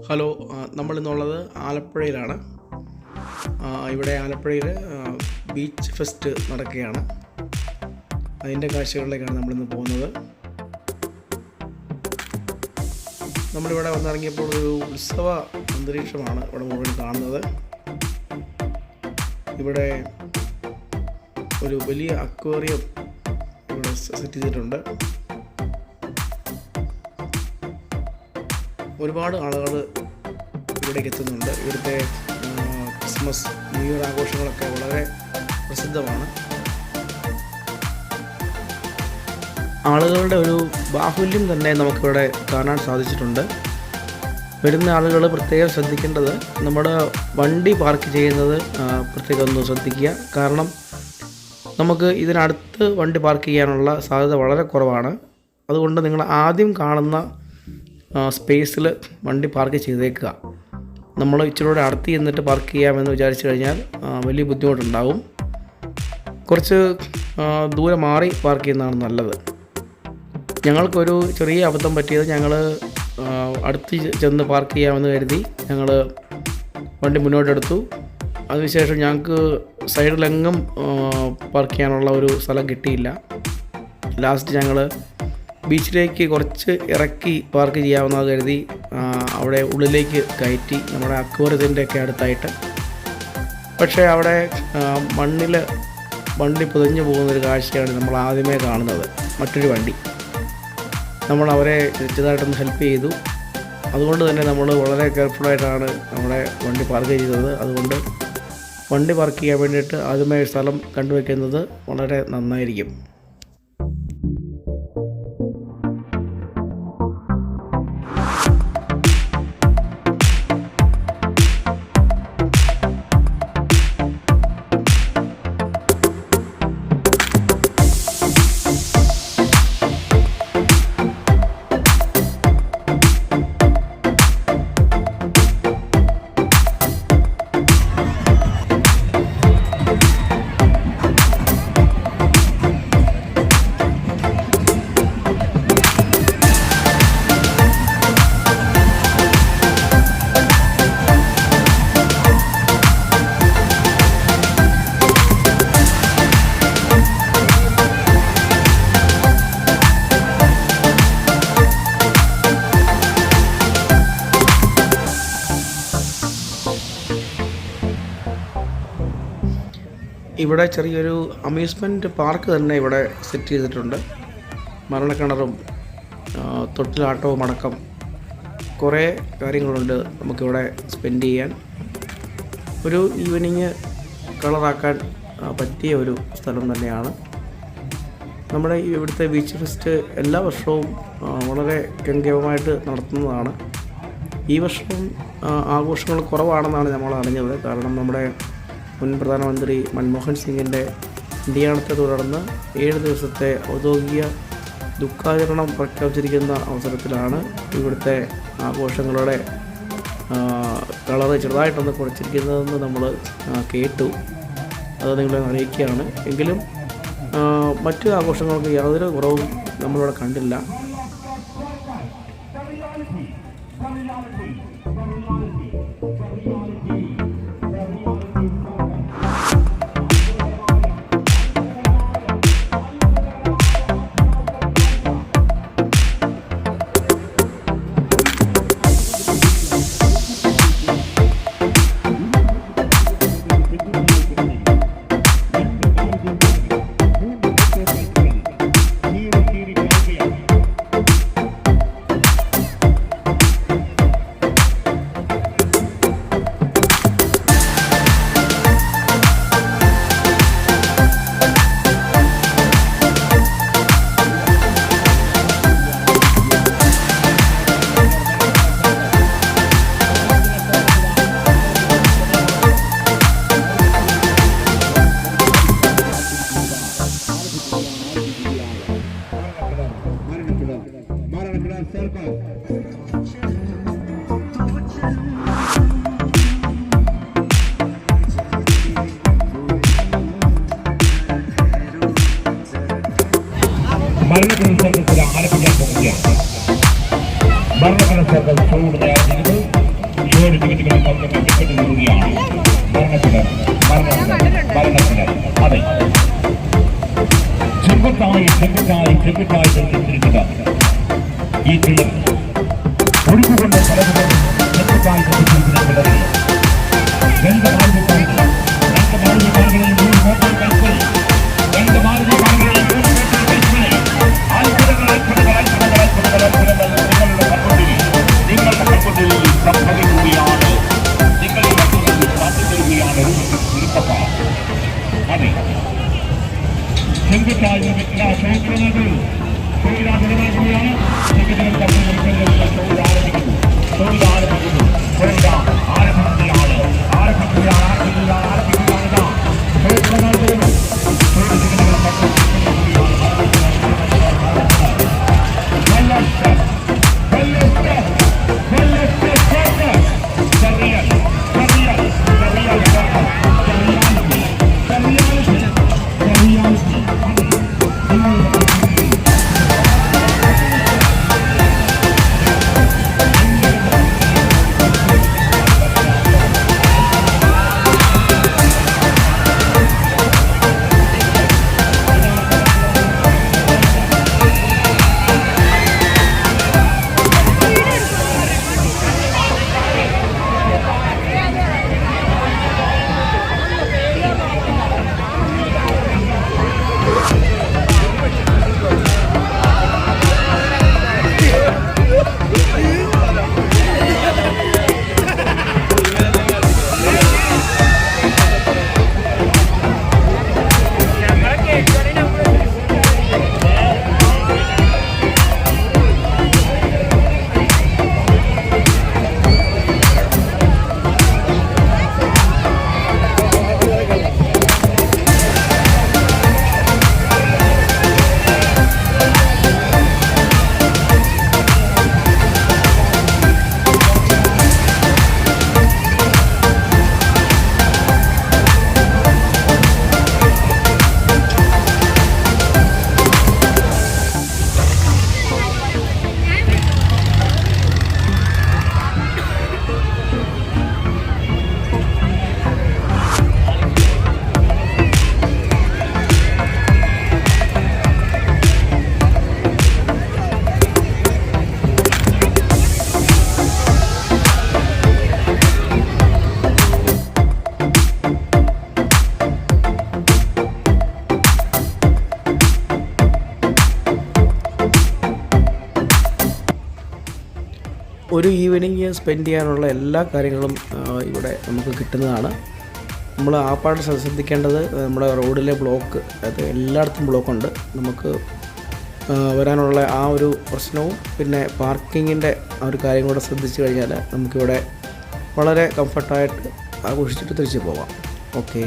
Hello, നമ്മളിന്നുള്ളത് ആലപ്പുഴയിലാണ്. ഇവിടെ ആലപ്പുഴയിൽ beach fest നടക്കുകയാണ്. അതിൻ്റെ കാഴ്ചകളിലേക്കാണ് നമ്മളിന്ന് പോകുന്നത്. നമ്മളിവിടെ വന്നിറങ്ങിയപ്പോൾ ഒരു ഉത്സവ അന്തരീക്ഷമാണ് ഇവിടെ മുഴുവൻ കാണുന്നത്. ഇവിടെ ഒരു വലിയ അക്വേറിയം ഇവിടെ സെറ്റ് ചെയ്തിട്ടുണ്ട്. ഒരുപാട് ആളുകൾ ഇവിടേക്ക് എത്തുന്നുണ്ട്. ഇവിടുത്തെ ക്രിസ്മസ്, ന്യൂ ഇയർ ആഘോഷങ്ങളൊക്കെ വളരെ പ്രസിദ്ധമാണ്. ആളുകളുടെ ഒരു ബാഹുല്യം തന്നെ നമുക്കിവിടെ കാണാൻ സാധിച്ചിട്ടുണ്ട്. വരുന്ന ആളുകൾ പ്രത്യേകം ശ്രദ്ധിക്കേണ്ടത്, നമ്മുടെ വണ്ടി പാർക്ക് ചെയ്യുന്നത് പ്രത്യേകം ഒന്ന് ശ്രദ്ധിക്കുക. കാരണം നമുക്ക് ഇതിനടുത്ത് വണ്ടി പാർക്ക് ചെയ്യാനുള്ള സാധ്യത വളരെ കുറവാണ്. അതുകൊണ്ട് നിങ്ങൾ ആദ്യം കാണുന്ന സ്പേസിൽ വണ്ടി പാർക്ക് ചെയ്തേക്കുക. നമ്മൾ ഇച്ചിരി അടുത്ത് ചെന്നിട്ട് പാർക്ക് ചെയ്യാമെന്ന് വിചാരിച്ചു കഴിഞ്ഞാൽ വലിയ ബുദ്ധിമുട്ടുണ്ടാകും. കുറച്ച് ദൂരെ മാറി പാർക്ക് ചെയ്യുന്നതാണ് നല്ലത്. ഞങ്ങൾക്കൊരു ചെറിയ അബദ്ധം പറ്റിയത്, ഞങ്ങൾ അടുത്ത് ചെന്ന് പാർക്ക് ചെയ്യാമെന്ന് കരുതി ഞങ്ങൾ വണ്ടി മുന്നോട്ടെടുത്തു. അതിനുശേഷം ഞങ്ങൾക്ക് സൈഡിലെങ്ങും പാർക്ക് ചെയ്യാനുള്ള ഒരു സ്ഥലം കിട്ടിയില്ല. ലാസ്റ്റ് ഞങ്ങൾ ബീച്ചിലേക്ക് കുറച്ച് ഇറക്കി പാർക്ക് ചെയ്യാമെന്ന് കരുതി അവിടെ ഉള്ളിലേക്ക് കയറ്റി, നമ്മുടെ അക്വേറിയത്തിൻ്റെയൊക്കെ അടുത്തായിട്ട്. പക്ഷേ അവിടെ മണ്ണിൽ വണ്ടി പുതഞ്ഞു പോകുന്നൊരു കാഴ്ചയാണ് നമ്മൾ ആദ്യമേ കാണുന്നത്. മറ്റൊരു വണ്ടി, നമ്മൾ അവരെ ചെറുതായിട്ടൊന്ന് ഹെൽപ്പ് ചെയ്തു. അതുകൊണ്ട് തന്നെ നമ്മൾ വളരെ കെയർഫുള്ളായിട്ടാണ് നമ്മുടെ വണ്ടി പാർക്ക് ചെയ്തത്. അതുകൊണ്ട് വണ്ടി പാർക്ക് ചെയ്യാൻ വേണ്ടിയിട്ട് ആദ്യമേ സ്ഥലം കണ്ടുവയ്ക്കുന്നത് വളരെ നന്നായിരിക്കും. ഇവിടെ ചെറിയൊരു അമ്യൂസ്മെൻറ്റ് പാർക്ക് തന്നെ ഇവിടെ സെറ്റ് ചെയ്തിട്ടുണ്ട്. മരണക്കിണറും തൊട്ടിലാട്ടവും അടക്കം കുറേ കാര്യങ്ങളുണ്ട് നമുക്കിവിടെ സ്പെൻഡ് ചെയ്യാൻ. ഒരു ഈവനിങ് കളറാക്കാൻ പറ്റിയ ഒരു സ്ഥലം തന്നെയാണ്. നമ്മുടെ ഇവിടുത്തെ ബീച്ച് ഫെസ്റ്റ് എല്ലാ വർഷവും വളരെ ഗംഭീരമായിട്ട് നടത്തുന്നതാണ്. ഈ വർഷവും ആഘോഷങ്ങൾ കുറവാണെന്നാണ് നമ്മൾ അറിഞ്ഞത്. കാരണം നമ്മുടെ മുൻ പ്രധാനമന്ത്രി മൻമോഹൻ സിംഗിൻ്റെ നിര്യാണത്തെ തുടർന്ന് 7 ദിവസത്തെ ഔദ്യോഗിക ദുഃഖാചരണം പ്രഖ്യാപിച്ചിരിക്കുന്ന അവസരത്തിലാണ് ഇവിടുത്തെ ആഘോഷങ്ങളുടെ കളറ് ചെറുതായിട്ടൊന്ന് കുറച്ചിരിക്കുന്നതെന്ന് നമ്മൾ കേട്ടു. അത് നിങ്ങളെ അറിയിക്കുകയാണ്. എങ്കിലും മറ്റു ആഘോഷങ്ങൾക്ക് യാതൊരു കുറവും നമ്മളിവിടെ കണ്ടില്ല. അതെ ചെങ്കുത്തായി ബന്ധിച്ചിരിക്കുക ഈ കിളർ ഒഴുകുകൊണ്ട് പലതും ചെങ്കുത്തായി ബന്ധിച്ചിരിക്കുന്ന കിളറിൽ രണ്ട് മാർഗ ഒരു ഈവനിങ് സ്പെൻഡ് ചെയ്യാനുള്ള എല്ലാ കാര്യങ്ങളും ഇവിടെ നമുക്ക് കിട്ടുന്നതാണ്. നമ്മൾ ആപ്പാട് ശ്രദ്ധിക്കേണ്ടത് നമ്മുടെ റോഡിലെ ബ്ലോക്ക്, അത് എല്ലായിടത്തും ബ്ലോക്കുണ്ട്. നമുക്ക് വരാനുള്ള ആ ഒരു പ്രശ്നവും പിന്നെ പാർക്കിങ്ങിൻ്റെ ആ ഒരു കാര്യം കൂടെ ശ്രദ്ധിച്ചു കഴിഞ്ഞാൽ നമുക്കിവിടെ വളരെ കംഫർട്ടായിട്ട് ആഘോഷിച്ചിട്ട് തിരിച്ചു പോകാം. ഓക്കെ.